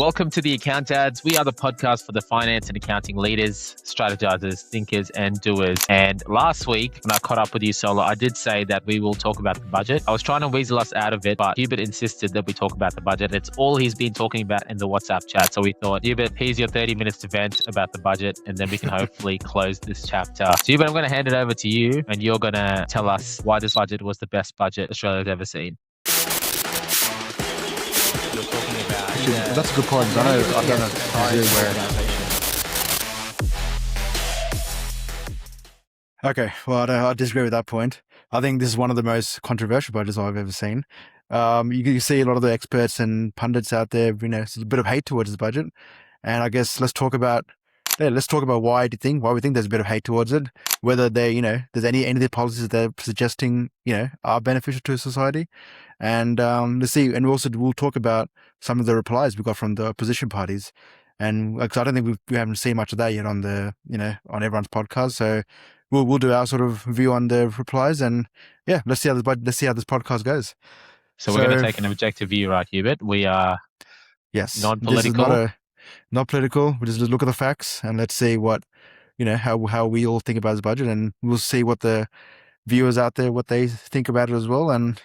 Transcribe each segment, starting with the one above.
Welcome to the Account Ads. We are the podcast for the finance and accounting leaders, strategizers, thinkers, and doers. And last week, when I caught up with you, Solo, I did say that we will talk about the budget. I was trying to weasel us out of it, but Hubert insisted that we talk about the budget. It's all he's been talking about in the WhatsApp chat. So we thought, Hubert, here's your 30 minutes to vent about the budget, and then we can hopefully close this chapter. So Hubert, I'm going to hand it over to you, and you're going to tell us why this budget was the best budget Australia's ever seen. You're talking about... That's a good point. I know I've done it. Okay, well, I disagree with that point. I think this is one of the most controversial budgets I've ever seen. You see a lot of the experts and pundits out there, it's a bit of hate towards this budget. And I guess let's talk about why we think there's a bit of hate towards it, whether there's any of the policies they're suggesting, are beneficial to society. And let's see. And we'll talk about some of the replies we got from the opposition parties. And because I don't think we haven't seen much of that yet on the, on everyone's podcast. So we'll do our sort of view on the replies, and let's see how this podcast goes. So we're going to take an objective view, right, Hubert? We are non-political. This is not political. We just look at the facts and let's see what, how we all think about this budget, and we'll see what the viewers out there, what they think about it as well. And,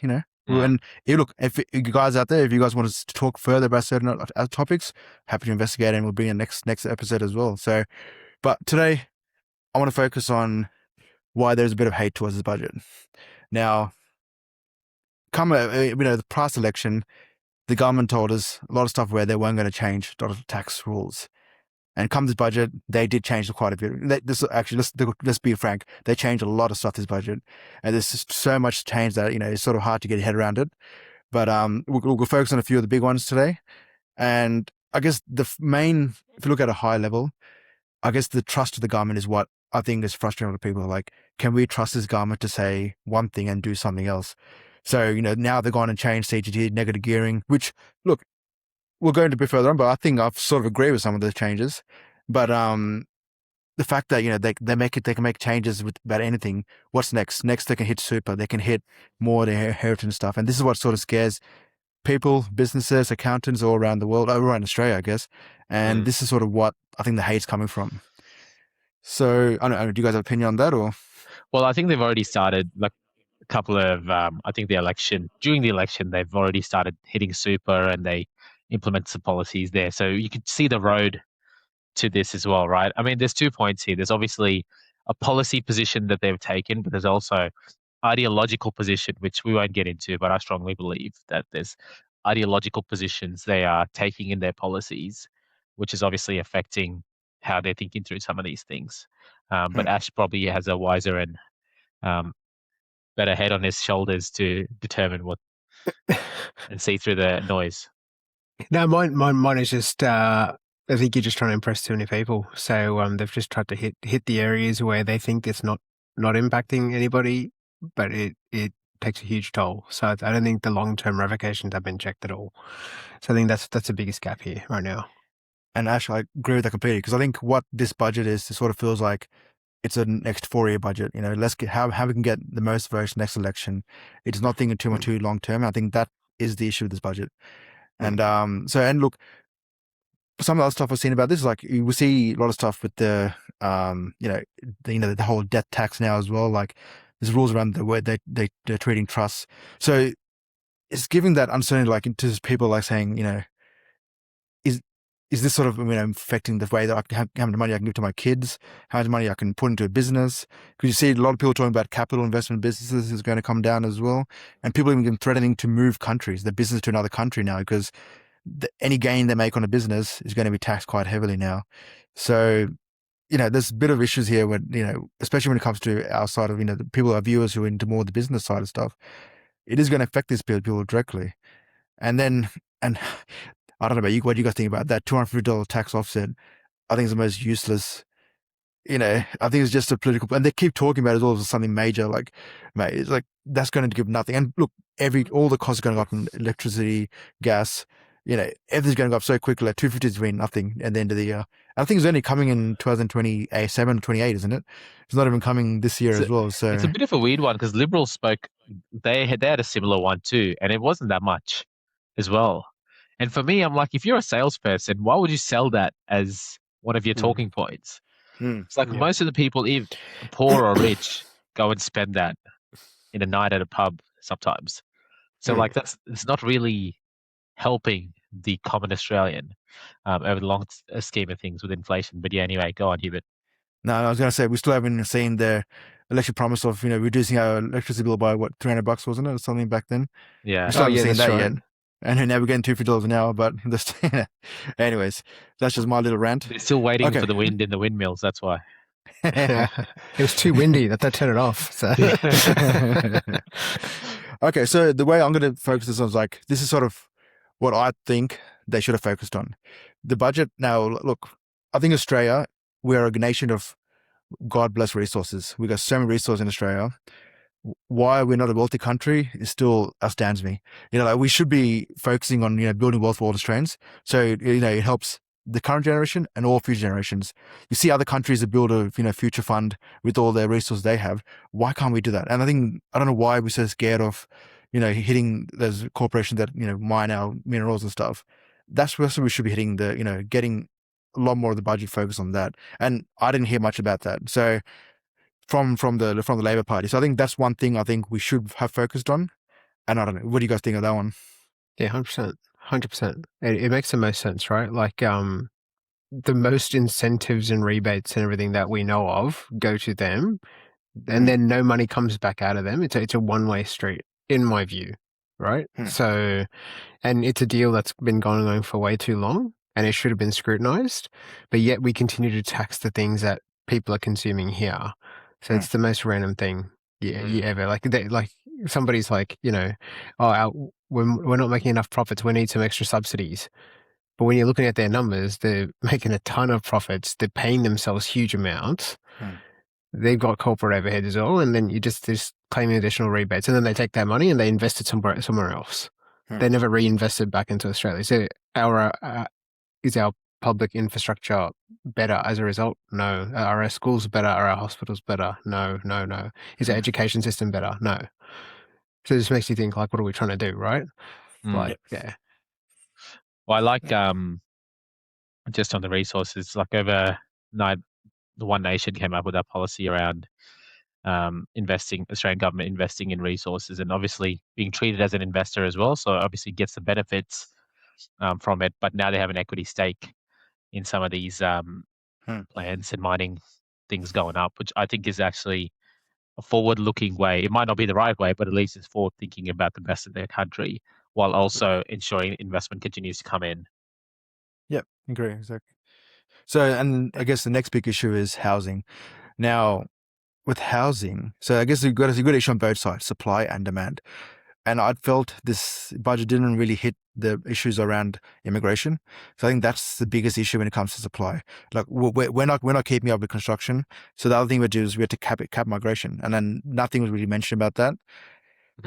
and if you guys out there, if you guys want us to talk further about certain topics, happy to investigate, and we'll bring in next episode as well. So, but today I want to focus on why there's a bit of hate towards this budget. Now, the past election, the government told us a lot of stuff where they weren't going to change a lot of tax rules. And come this budget, they did change quite a bit. Let's be frank, they changed a lot of stuff this budget. And there's just so much change that, it's sort of hard to get your head around it. But we'll focus on a few of the big ones today. And I guess if you look at a high level, I guess the trust of the government is what I think is frustrating to people. Like, can we trust this government to say one thing and do something else? So, now they've gone and changed CGT, negative gearing, which, look, we'll go into a bit further on, but I think I've sort of agree with some of those changes. But the fact that, they can make changes with about anything. What's next? Next, they can hit super. They can hit more of their heritage stuff. And this is what sort of scares people, businesses, accountants all around the world, around Australia, I guess. And this is sort of what I think the hate's coming from. So, I don't know, do you guys have an opinion on that, or? Well, I think they've already started, like, a couple of, I think during the election, they've already started hitting super, and they implement some policies there. So you could see the road to this as well, right? I mean, there's 2 points here. There's obviously a policy position that they've taken, but there's also ideological position, which we won't get into, but I strongly believe that there's ideological positions they are taking in their policies, which is obviously affecting how they're thinking through some of these things. But Ash probably has a wiser and better head on his shoulders to determine what and see through the noise. No, mine is just, I think you're just trying to impress too many people. So they've just tried to hit the areas where they think it's not impacting anybody, but it takes a huge toll. So I don't think the long-term ramifications have been checked at all. So I think that's the biggest gap here right now. And Ash, I agree with that completely, because I think what this budget is, it sort of feels like it's a next 4-year budget. Let's get how we can get the most votes next election. It's not thinking too long term. I think that is the issue with this budget. And look, some of the other stuff I've seen about this is like we see a lot of stuff with the the whole death tax now as well. Like there's rules around the way they're treating trusts. So it's giving that uncertainty, like into people, like saying, is this sort of affecting the way that I can have how much money I can give to my kids, how much money I can put into a business? Because you see a lot of people talking about capital investment businesses is going to come down as well, and people even threatening to move their business to another country now, because any gain they make on a business is going to be taxed quite heavily now. So there's a bit of issues here when especially when it comes to our side of the people, our viewers who are into more the business side of stuff. It is going to affect these people directly, and I don't know about you. What do you guys think about that $250 tax offset? I think it's the most useless. I think it's just a political, and they keep talking about it as well as something major. Like, mate, it's like that's going to give nothing. And look, all the costs are going up in electricity, gas. Everything's going to go up so quickly. Like $250 is really nothing at the end of the year. I think it's only coming in 2027, 28, isn't it? It's not even coming this year as well. So it's a bit of a weird one, because Liberals spoke. They had a similar one too, and it wasn't that much as well. And for me, I'm like, if you're a salesperson, why would you sell that as one of your Mm. talking points? Hmm. It's like Yeah. most of the people, either poor or rich, go and spend that in a night at a pub sometimes. So Mm. like it's not really helping the common Australian over the long scheme of things with inflation. But yeah, anyway, go on, Hubert. No, I was going to say we still haven't seen the election promise of reducing our electricity bill by what $300, wasn't it, or something back then? Yeah. We still Oh haven't yeah, seen that's that right. yet. And now we're getting $2 an hour, but anyways, that's just my little rant. They're still waiting for Okay. the wind in the windmills. That's why. It was too windy that they turned it off. So Okay, so the way I'm going to focus this on is like, this is sort of what I think they should have focused on. The budget. Now, look, I think Australia, we're a nation of God bless resources. We got so many resources in Australia. Why we're not a wealthy country is still astounds me. Like we should be focusing on building wealth for all Australians. So it helps the current generation and all future generations. You see other countries that build a future fund with all their resources they have. Why can't we do that? And I don't know why we're so scared of hitting those corporations that mine our minerals and stuff. That's where we should be hitting the getting a lot more of the budget focus on that. And I didn't hear much about that. So from the Labor Party. So I think that's one thing I think we should have focused on. And I don't know. What do you guys think of that one? yeah, 100%, 100%. It makes the most sense, right? Like the most incentives and rebates and everything that we know of go to them, and then no money comes back out of them. It's a one-way street, in my view, right? So, and it's a deal that's been going on for way too long, and it should have been scrutinized, but yet we continue to tax the things that people are consuming here. So it's the most random thing you ever like. Somebody's like, we're not making enough profits. We need some extra subsidies. But when you're looking at their numbers, they're making a ton of profits. They're paying themselves huge amounts. They've got corporate overhead as well, and then you just claiming additional rebates, and then they take that money and they invest it somewhere else. They never reinvested back into Australia. So is our public infrastructure better as a result? No. Are our schools better? Are our hospitals better? No. Is our education system better? No. So it just makes you think, like, what are we trying to do, right? Like, yeah. Well, I like just on the resources, like overnight, the One Nation came up with that policy around Australian government investing in resources and obviously being treated as an investor as well. So obviously gets the benefits from it, but now they have an equity stake in some of these plants and mining things going up, which I think is actually a forward-looking way. It might not be the right way, but at least it's forward thinking about the best of their country while also ensuring investment continues to come in. Yep, agree, exactly. So, and I guess the next big issue is housing. Now, with housing, so I guess you've got a good issue on both sides, supply and demand. And I felt this budget didn't really hit the issues around immigration. So I think that's the biggest issue when it comes to supply. Like we're not keeping up with construction. So the other thing we do is we had to cap migration, and then nothing was really mentioned about that.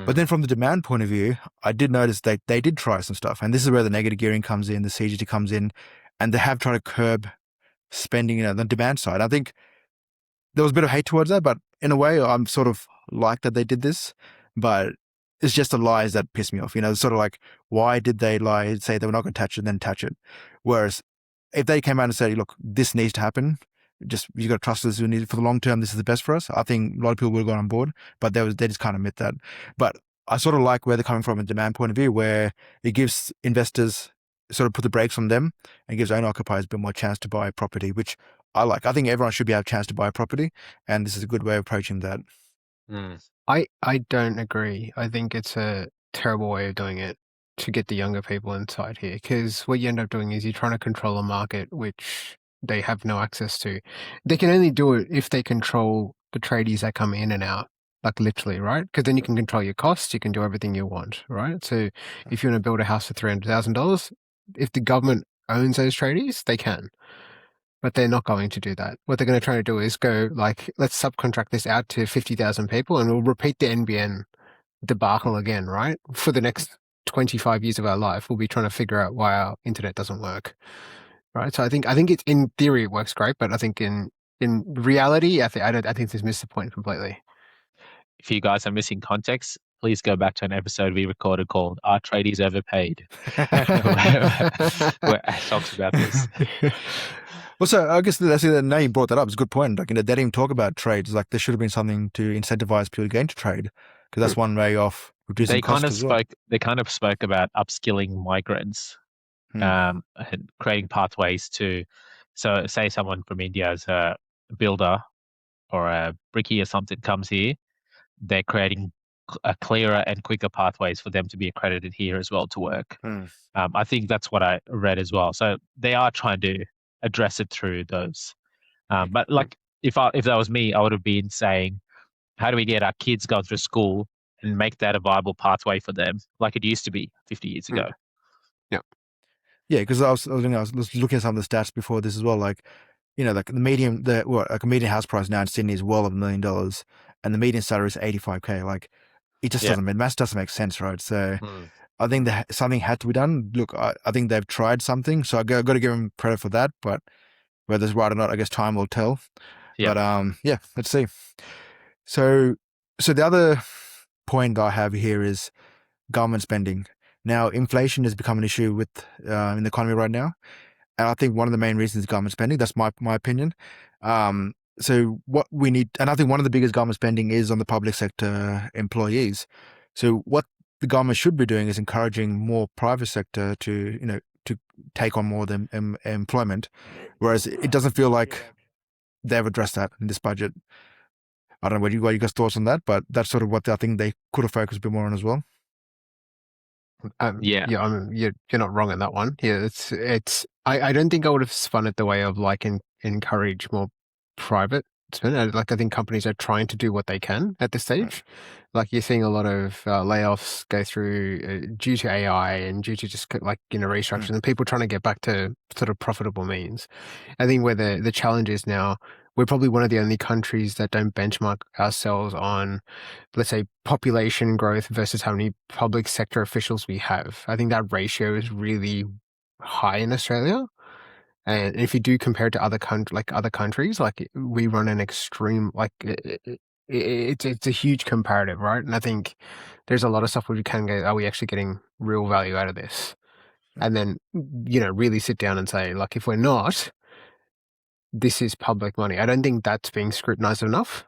But then from the demand point of view, I did notice that they did try some stuff, and this is where the negative gearing comes in, the CGT comes in, and they have tried to curb spending on the demand side. I think there was a bit of hate towards that, but in a way, I'm sort of like that they did this, but it's just the lies that piss me off. It's sort of like, why did they lie, say they were not going to touch it, then touch it? Whereas if they came out and said, look, this needs to happen, you got to trust us, we need it for the long term, this is the best for us, I think a lot of people would have gone on board, but they just can't admit that. But I sort of like where they're coming from a demand point of view, where it gives investors sort of put the brakes on them and gives owner occupiers a bit more chance to buy property, which I like. I think everyone should be able to have a chance to buy property, and this is a good way of approaching that. I don't agree. I think it's a terrible way of doing it to get the younger people inside here, because what you end up doing is you're trying to control a market which they have no access to. They can only do it if they control the tradies that come in and out, like literally, right? Because then you can control your costs, you can do everything you want, right? So if you want to build a house for $300,000, if the government owns those tradies, they can. But they're not going to do that. What they're going to try to do is go like, let's subcontract this out to 50,000 people and we'll repeat the NBN debacle again, right? For the next 25 years of our life, we'll be trying to figure out why our internet doesn't work, right? So I think it's, in theory it works great, but I think in reality, I think they've missed the point completely. If you guys are missing context, please go back to an episode we recorded called "Are Tradies Overpaid?" where Ash talks about this. Well, so I guess that's now you brought that up. It's a good point. Like, they didn't even talk about trades. Like, there should have been something to incentivize people to get into trade, because that's one way of reducing They kind cost of as well. spoke. They kind of spoke about upskilling migrants, and creating pathways to. So, say someone from India is a builder or a brickie or something comes here, they're creating a clearer and quicker pathways for them to be accredited here as well to work. I think that's what I read as well. So they are trying to address it through those. But like, if that was me, I would have been saying, how do we get our kids going through school and make that a viable pathway for them, like it used to be 50 years ago? Yeah, because I was looking at some of the stats before this as well. Like, like the median house price now in Sydney is well over $1 million, and the median salary is 85K. Like, it just doesn't make sense, right? So I think that something had to be done. Look, I think they've tried something, so I got to give them credit for that. But whether it's right or not, I guess time will tell. Yeah. But yeah, let's see. So the other point I have here is government spending. Now, inflation has become an issue with in the economy right now, and I think one of the main reasons is government spending. That's my opinion. So what we need, and I think one of the biggest government spending is on the public sector employees. So what the government should be doing is encouraging more private sector to take on more of the employment, whereas it doesn't feel like they've addressed that in this budget. I don't know what you guys' thoughts on that, but that's sort of what I think they could have focused a bit more on as well. Yeah, you're not wrong on that one. Yeah, it's. I don't think I would have spun it the way of like encourage more private spend. Like, I think companies are trying to do what they can at this stage. Like, you're seeing a lot of layoffs go through due to AI and due to just restructuring and people trying to get back to sort of profitable means. I think where the challenge is now, we're probably one of the only countries that don't benchmark ourselves on, let's say, population growth versus how many public sector officials we have. I think that ratio is really high in Australia. And if you do compare it to other countries, like, we run an extreme, like, it's a huge comparative, right? And I think there's a lot of stuff where we can go, are we actually getting real value out of this? And then, really sit down and say, like, if we're not, this is public money. I don't think that's being scrutinized enough.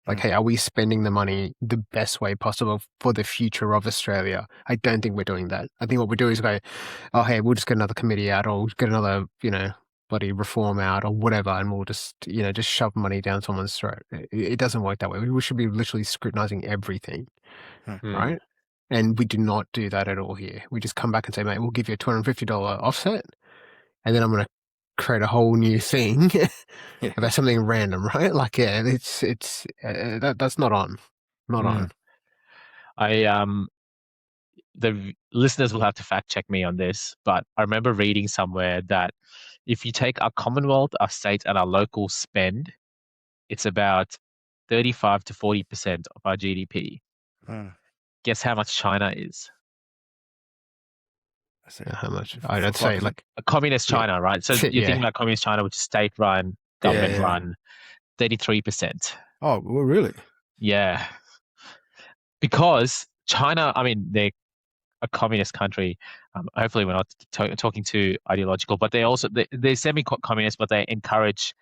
Like, hey, are we spending the money the best way possible for the future of Australia? I don't think we're doing that. I think what we do is go, oh, hey, we'll just get another committee out, or get another, bloody reform out, or whatever, and we'll just shove money down someone's throat. It doesn't work that way. We should be literally scrutinizing everything, right? And we do not do that at all here. We just come back and say, mate, we'll give you a $250 offset, and then I'm going to create a whole new thing about something random, right? Like, yeah, it's that's not on. The listeners will have to fact check me on this, but I remember reading somewhere that if you take our Commonwealth, our state, and our local spend, it's about 35 to 40% of our GDP. Guess how much China is? How much? I'd say like a communist China, right? So you're thinking about communist China, which is state-run, government-run, 33%. Oh, well, really? Yeah. Because China, I mean, they're a communist country. Hopefully we're not talking too ideological, but they're semi-communist, but they encourage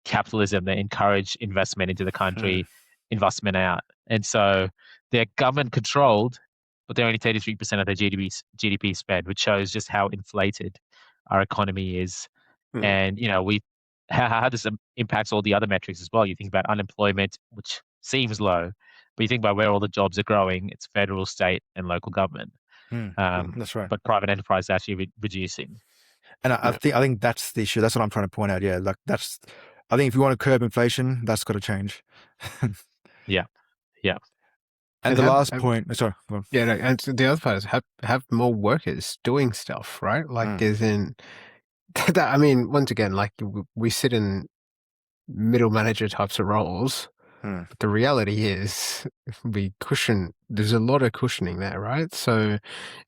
capitalism. They encourage investment into the country, investment out. And so they're government controlled, but they're only 33% of their GDP spend, which shows just how inflated our economy is. And, how this impacts all the other metrics as well. You think about unemployment, which seems low, but you think about where all the jobs are growing, it's federal, state, and local government. That's right. But private enterprise is actually reducing. And I think that's the issue. That's what I'm trying to point out. Yeah, like I think if you want to curb inflation, that's got to change. Yeah. And the last point, sorry. Yeah, no, and the other part is have more workers doing stuff, right? Like, as in that. I mean, once again, like, we sit in middle manager types of roles. But the reality is, there's a lot of cushioning there, right? So,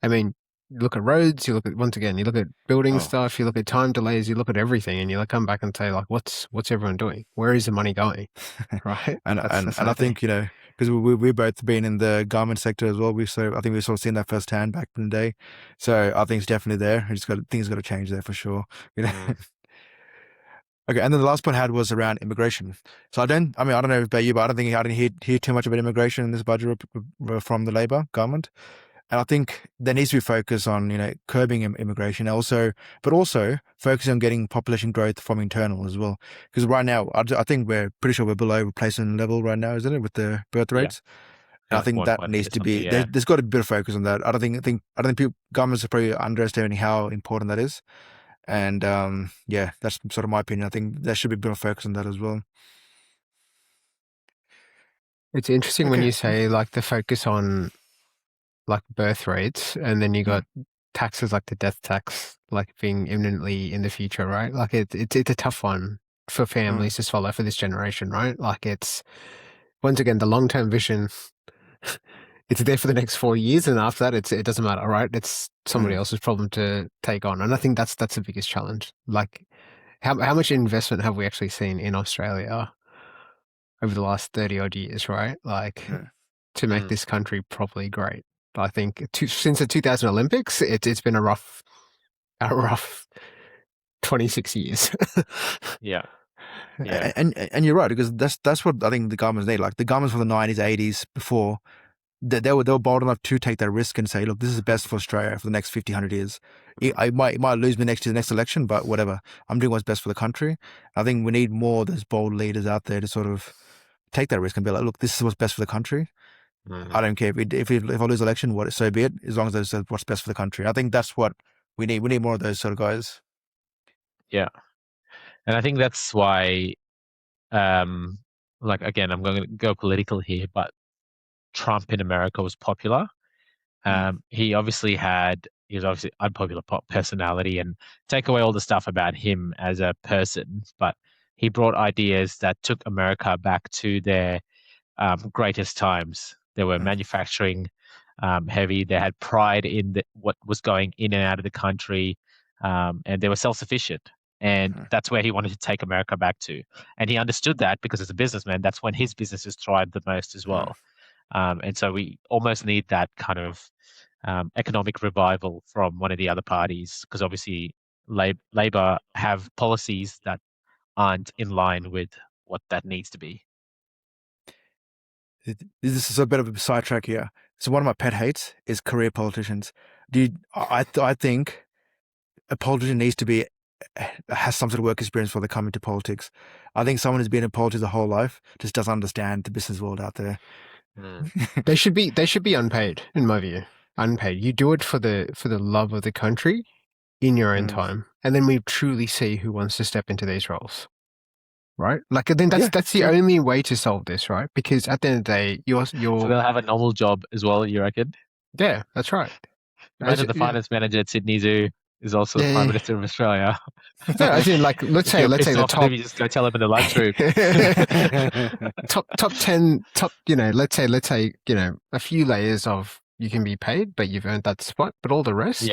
I mean, you look at roads, you look at building stuff, you look at time delays, you look at everything, and you come back and say, like, what's everyone doing? Where is the money going? Right? and I think, because because we both been in the garment sector as well. I think we sort of seen that firsthand back in the day. So I think it's definitely there. Things got to change there for sure. Okay, and then the last point I had was around immigration. So I don't know about you, but I didn't hear too much about immigration in this budget from the Labor government. And I think there needs to be focus on, curbing immigration but also focusing on getting population growth from internal as well. Because right now, I think we're pretty sure we're below replacement level right now, isn't it, with the birth rates? And I think that needs to be, there's got to be a bit of focus on that. I don't think governments are probably underestimating how important that is. And that's sort of my opinion. I think there should be a bit of focus on that as well. It's interesting when you say like the focus on like birth rates, and then you got taxes like the death tax, like being imminently in the future, right? Like it's a tough one for families to swallow for this generation, right? Like it's, once again, the long-term vision, it's there for the next 4 years, and after that, it doesn't matter, right? It's somebody else's problem to take on, and I think that's the biggest challenge. Like, how much investment have we actually seen in Australia over the last 30 odd years, right? Like, to make this country properly great. I think since the 2000 Olympics, it's been a rough 26 years. Yeah. And you're right, because that's what I think the governments need. Like the governments from the 90s, 80s, before, they were bold enough to take that risk and say, look, this is best for Australia for the next 50, 100 years. It might lose me next election, but whatever. I'm doing what's best for the country. I think we need more of those bold leaders out there to sort of take that risk and be like, look, this is what's best for the country. I don't care if I lose election, so be it, as long as they said what's best for the country. I think that's what we need. We need more of those sort of guys. Yeah. And I think that's why, like, again, I'm going to go political here, but Trump in America was popular. He was obviously unpopular personality, and take away all the stuff about him as a person, but he brought ideas that took America back to their greatest times. They were manufacturing heavy. They had pride in what was going in and out of the country, and they were self-sufficient. And that's where he wanted to take America back to. And he understood that because as a businessman, that's when his businesses thrived the most as well. And so we almost need that kind of economic revival from one of the other parties, because obviously Labor have policies that aren't in line with what that needs to be. This is a bit of a sidetrack here. So one of my pet hates is career politicians. I think a politician needs to has some sort of work experience before they come into politics. I think someone who's been in politics their whole life just doesn't understand the business world out there. They should be unpaid, in my view. Unpaid. You do it for the love of the country in your own time, and then we truly see who wants to step into these roles. Right? Like, I think that's the only way to solve this, right? Because at the end of the day, you're So they'll have a normal job as well, you reckon? Yeah, that's right. Imagine the finance manager at Sydney Zoo is also the Prime Minister of Australia. No, I think, like, let's say the top. You just go tell him in the lunchroom. top 10, let's say, a few layers of you can be paid, but you've earned that spot, but all the rest,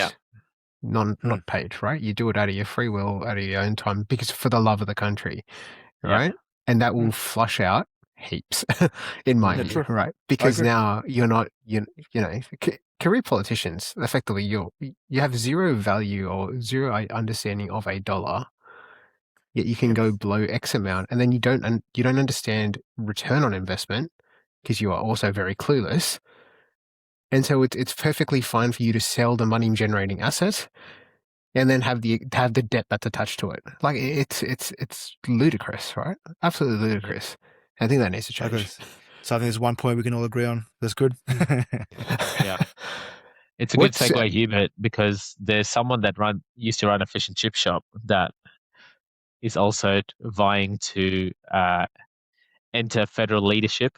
not paid, right? You do it out of your free will, out of your own time, because for the love of the country. Right? And that will flush out heaps, in my view, right? Because now you're not, career politicians, effectively, you have zero value or zero understanding of a dollar, yet you can go below X amount, and then you don't understand return on investment because you are also very clueless. And so it's perfectly fine for you to sell the money generating asset and then have the debt that's attached to it. Like, it's ludicrous, right? Absolutely ludicrous. I think that needs to change. Okay. So I think there's one point we can all agree on. That's good. Yeah. It's a good segue, Hubert, because there's someone that used to run a fish and chip shop that is also vying to enter federal leadership.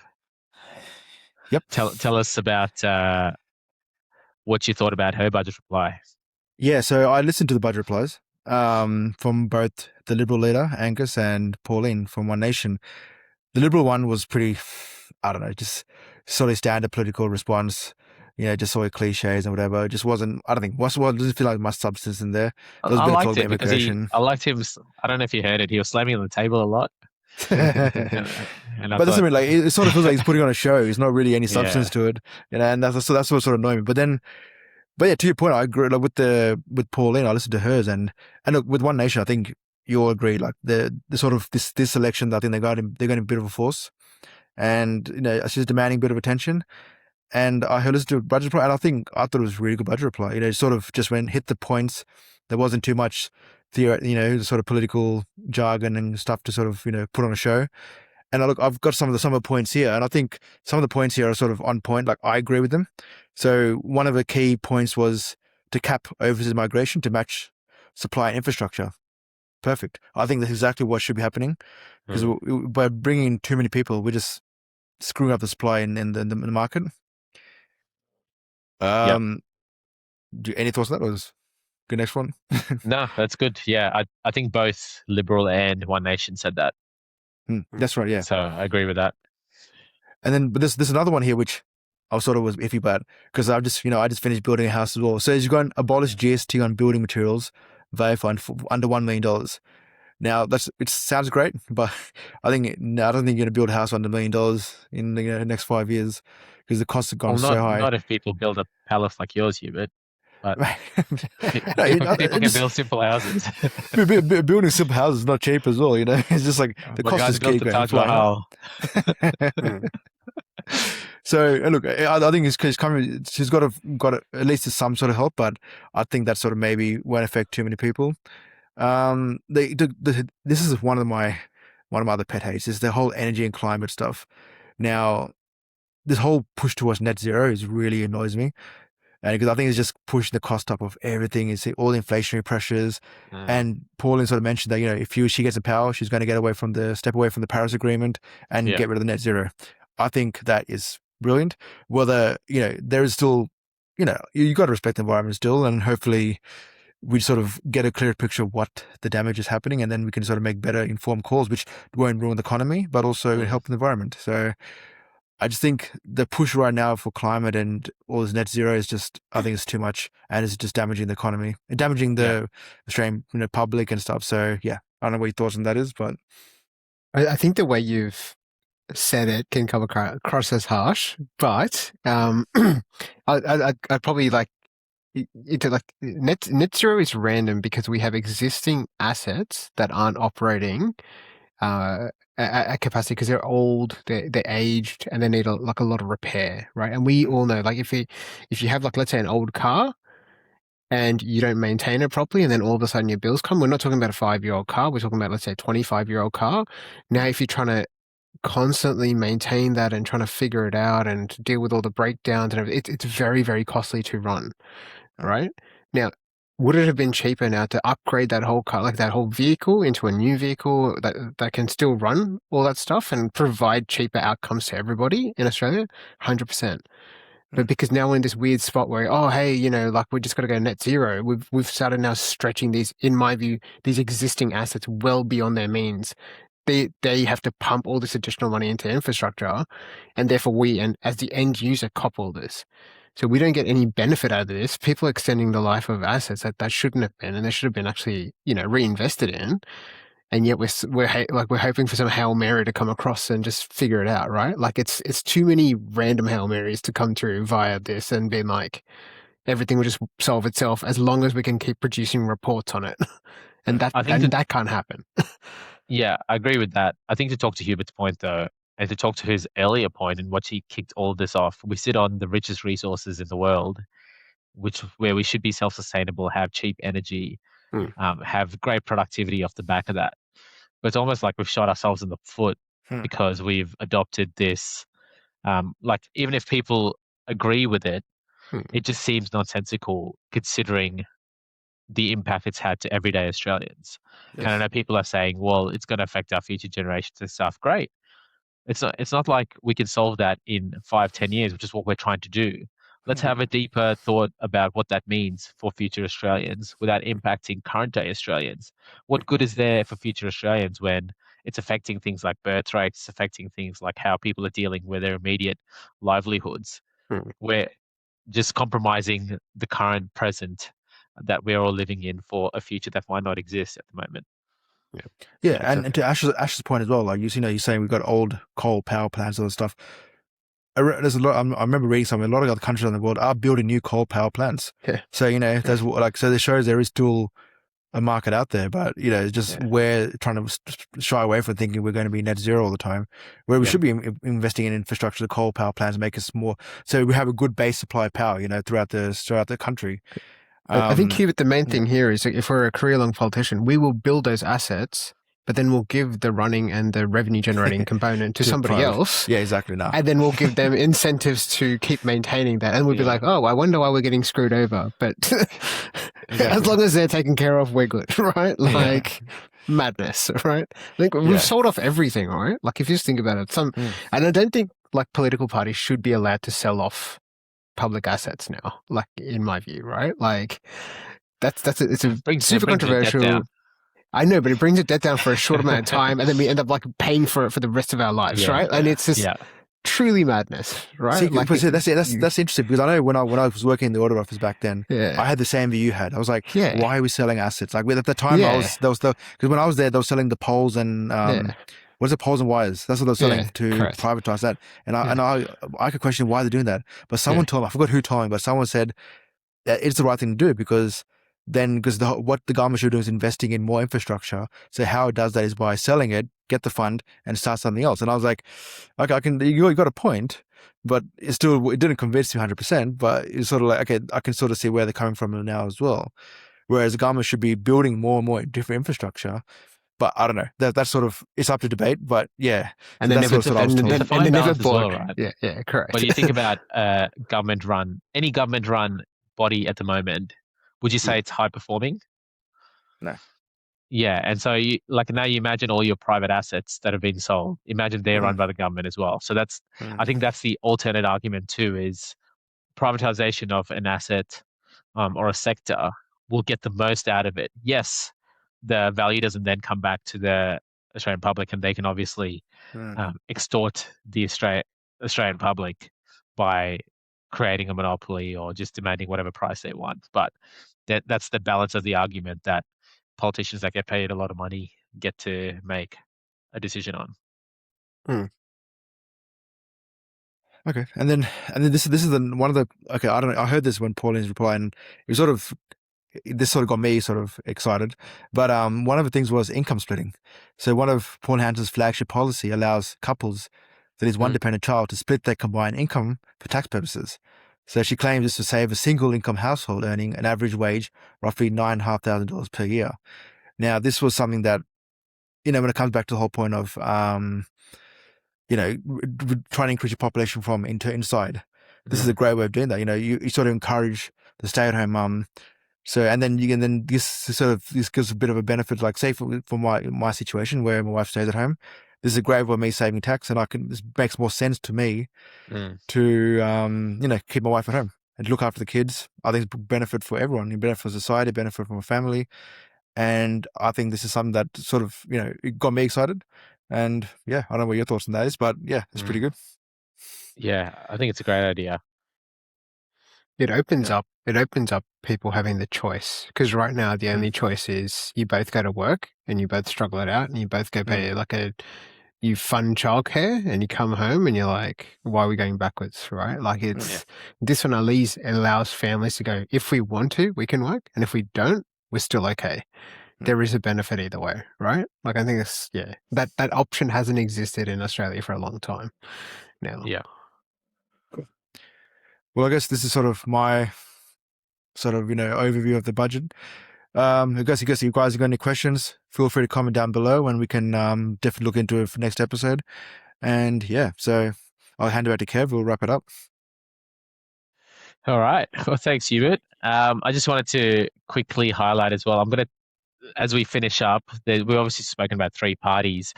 Yep. Tell us about what you thought about her budget reply. Yeah, so I listened to the budget replies from both the Liberal leader, Angus, and Pauline from One Nation. The Liberal one was pretty, I don't know, just sort of standard political response, just sort of cliches and whatever. It just wasn't, I don't think, doesn't feel like much substance in there. I liked it because I liked him. I don't know if you heard it. He was slamming on the table a lot. And I But that's thought, something like it sort of feels like he's putting on a show. There's not really any substance yeah, to it, and that's what sort of annoying me. But yeah, to your point, I agree. Like with Pauline, I listened to hers, and look, with One Nation, I think you all agree. Like the sort of this election, I think they're going to be a bit of a force, and she's demanding a bit of attention. And I heard listen to a budget reply, and I thought it was a really good budget reply. It sort of just hit the points. There wasn't too much the sort of political jargon and stuff to sort of put on a show. And I've got some of the points here, and I think some of the points here are sort of on point. Like I agree with them. So one of the key points was to cap overseas migration to match supply and infrastructure. Perfect. I think that's exactly what should be happening because by bringing in too many people, we're just screwing up the supply in the market. yeah. Any thoughts on that? Was good next one. No, that's good. Yeah, I think both Liberal and One Nation said that. That's right. Yeah. So I agree with that. And then, but there's another one here which I sort of was iffy about because I just finished building a house as well. So as you go and abolish GST on building materials, value fund for under $1 million. Now it sounds great, but I don't think you're going to build a house under $1 million in the next 5 years because the costs have gone Well, so high. not if people build a palace like yours, Hubert. But No, people can build simple houses. building simple houses is not cheap as well. It's just like the My cost guys just built keep the going Taj flying up. Mahal. So look, I think she's coming. She's got at least some sort of help, but I think that sort of maybe won't affect too many people. This is one of my other pet hates is the whole energy and climate stuff. Now, this whole push towards net zero is really annoys me, and because I think it's just pushing the cost up of everything. It's all the inflationary pressures, and Pauline sort of mentioned that if she gets in power, she's going to step away from the Paris Agreement and get rid of the net zero. I think that is brilliant. Whether there is still, you got to respect the environment still, and hopefully we sort of get a clear picture of what the damage is happening, and then we can sort of make better informed calls, which won't ruin the economy, but also help the environment. So I just think the push right now for climate and all this net zero is just, I think it's too much, and it's just damaging the economy and damaging the Australian public and stuff. So yeah, I don't know what your thoughts on that is, but I think the way you've said it can come across as harsh, but I'd probably like net zero is random because we have existing assets that aren't operating at capacity because they're old, they're aged, and they need a lot of repair, right? And we all know, like if you have let's say an old car and you don't maintain it properly, and then all of a sudden your bills come. We're not talking about a 5-year-old car. We're talking about, let's say, a 25-year-old car. Now, if you're trying to constantly maintain that and trying to figure it out and deal with all the breakdowns and everything, it's very, very costly to run. All right. Now, would it have been cheaper now to upgrade that whole car, like that whole vehicle, into a new vehicle that can still run all that stuff and provide cheaper outcomes to everybody in Australia? 100%. But because now we're in this weird spot where, oh, hey, we just got to go net zero. We've started now stretching these, in my view, these existing assets well beyond their means. They have to pump all this additional money into infrastructure, and therefore we, and as the end user, cop all this. So we don't get any benefit out of this. People are extending the life of assets that shouldn't have been, and they should have been actually, reinvested in. And yet we're hoping for some Hail Mary to come across and just figure it out, right? Like it's too many random Hail Marys to come through via this and being like, everything will just solve itself as long as we can keep producing reports on it. And that can't happen. Yeah, I agree with that. I think to talk to Hubert's point though, and to talk to his earlier point in which he kicked all of this off, we sit on the richest resources in the world, where we should be self-sustainable, have cheap energy, have great productivity off the back of that. But it's almost like we've shot ourselves in the foot because we've adopted this. Even if people agree with it, it just seems nonsensical considering the impact it's had to everyday Australians. Yes. And I know people are saying, well, it's going to affect our future generations and stuff. Great. It's not like we can solve that in 5-10 years, which is what we're trying to do. Let's have a deeper thought about what that means for future Australians without impacting current day Australians. What good is there for future Australians when it's affecting things like birth rates, affecting things like how people are dealing with their immediate livelihoods? We're just compromising the current present that we're all living in for a future that might not exist at the moment. Yeah, Exactly. and to Ash's point as well, like you know, you're saying we've got old coal power plants and all that stuff. There's a lot. I remember reading something. A lot of other countries in the world are building new coal power plants. Yeah. So you know, there's like so this shows there is still a market out there, but you know, it's just we're trying to shy away from thinking we're going to be net zero all the time, where we should be investing in infrastructure, the coal power plants, make us more so we have a good base supply of power, you know, throughout the country. I think, Hubert, the main thing here is if we're a career-long politician, we will build those assets, but then we'll give the running and the revenue-generating component to somebody private. else. Yeah, exactly. Now, and then we'll give them incentives to keep maintaining that. And we'll be like, oh, I wonder why we're getting screwed over. But as long as they're taken care of, we're good, right? Like madness, right? I think we've sold off everything, right? Like if you just think about it, and I don't think like political parties should be allowed to sell off public assets now, like in my view, right? Like it's a super controversial. I know, but it brings the debt down for a short amount of time, and then we end up like paying for it for the rest of our lives, right? And it's just truly madness, right? See, like that's interesting because I know when I was working in the audit office back then, I had the same view you had. I was like, why are we selling assets? Like at the time, because when I was there, they were selling the poles and what is it, poles and wires? That's what they're selling to privatize that. And I could question why they're doing that. But someone told me, I forgot who told me, but someone said that it's the right thing to do because what the government should do is investing in more infrastructure. So how it does that is by selling it, get the fund, and start something else. And I was like, okay, you got a point, but it didn't convince me 100%. But it's sort of like, okay, I can sort of see where they're coming from now as well. Whereas the government should be building more and more different infrastructure. But I don't know. That's sort of, it's up to debate. But yeah, and then never bought. Right? Yeah, correct. When you think about any government-run body at the moment, would you say it's high performing? No. Yeah, and so now you imagine all your private assets that have been sold. Imagine they're run by the government as well. So I think that's the alternate argument too, is privatization of an asset or a sector will get the most out of it. Yes, the value doesn't then come back to the Australian public, and they can obviously extort the Australian public by creating a monopoly or just demanding whatever price they want. But that's the balance of the argument that politicians that get paid a lot of money get to make a decision on. Okay, and then this is one of the I don't know. I heard this when Pauline's reply, and it was this sort of got me sort of excited. But one of the things was income splitting. So one of Pauline Hanson's flagship policy allows couples that is one dependent child to split their combined income for tax purposes. So she claims this to save a single income household earning an average wage roughly $9,500 per year. Now, this was something that, you know, when it comes back to the whole point of, you know, trying to increase your population from inside, this is a great way of doing that. You know, you sort of encourage the stay-at-home mum. So, and then this gives a bit of a benefit, like say for my situation where my wife stays at home, this is a great way of me saving tax, and this makes more sense to me to, you know, keep my wife at home and look after the kids. I think it's a benefit for everyone, benefit for society, benefit for my family. And I think this is something that sort of, you know, it got me excited. And yeah, I don't know what your thoughts on that is, but yeah, it's pretty good. Yeah, I think it's a great idea. It opens up people having the choice, because right now the only choice is you both go to work and you both struggle it out and you both go pay you fund childcare and you come home and you're like, why are we going backwards, right? Like this one at least allows families to go, if we want to, we can work, and if we don't, we're still okay. There is a benefit either way, right? Like I think that option hasn't existed in Australia for a long time now. Yeah. Cool. Well, I guess this is sort of my you know, overview of the budget. I guess if you guys have got any questions, feel free to comment down below and we can definitely look into it for next episode. And yeah, so I'll hand it back to Kev. We'll wrap it up. All right. Well, thanks, Hubert. I just wanted to quickly highlight as well. As we finish up, we've obviously spoken about three parties.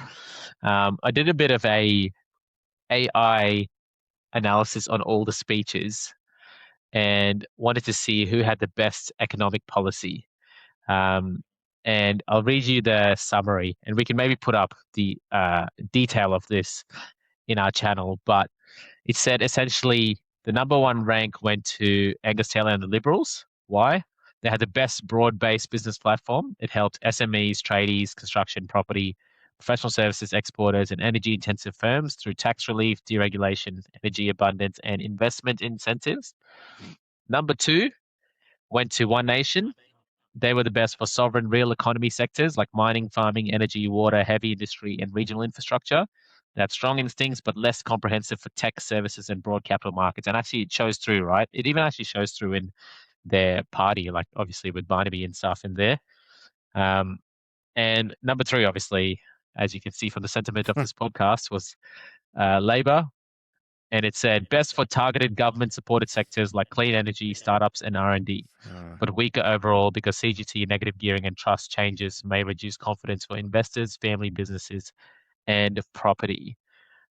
I did a bit of a AI analysis on all the speeches and wanted to see who had the best economic policy. And I'll read you the summary, and we can maybe put up the detail of this in our channel. But it said essentially the number one rank went to Angus Taylor and the Liberals. Why? They had the best broad-based business platform. It helped SMEs, tradies, construction, property, professional services, exporters, and energy-intensive firms through tax relief, deregulation, energy abundance, and investment incentives. Number 2 went to One Nation. They were the best for sovereign real economy sectors like mining, farming, energy, water, heavy industry, and regional infrastructure. They had strong instincts, but less comprehensive for tech services and broad capital markets. And actually, it shows through, right? It even actually shows through in their party, like obviously with Barnaby and stuff in there. And number 3, obviously, as you can see from the sentiment of this podcast, was Labor. And it said best for targeted government-supported sectors like clean energy, startups, and R&D, but weaker overall because CGT negative gearing and trust changes may reduce confidence for investors, family businesses, and property.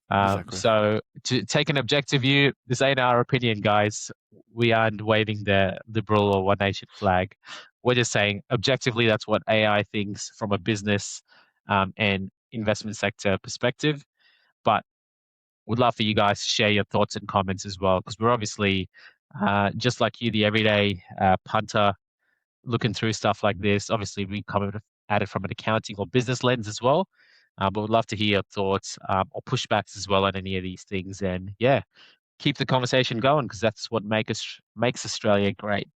Exactly. So to take an objective view, this ain't our opinion, guys. We aren't waving the Liberal or One Nation flag. We're just saying objectively that's what AI thinks from a business and investment sector perspective. But would love for you guys to share your thoughts and comments as well, because we're obviously just like you, the everyday punter looking through stuff like this. Obviously, we come at it from an accounting or business lens as well. But would love to hear your thoughts or pushbacks as well on any of these things. And yeah, keep the conversation going because that's what makes Australia great.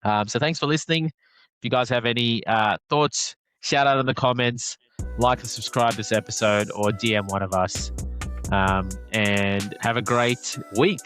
So thanks for listening. If you guys have any thoughts, shout out in the comments, like and subscribe this episode, or DM one of us. And have a great week.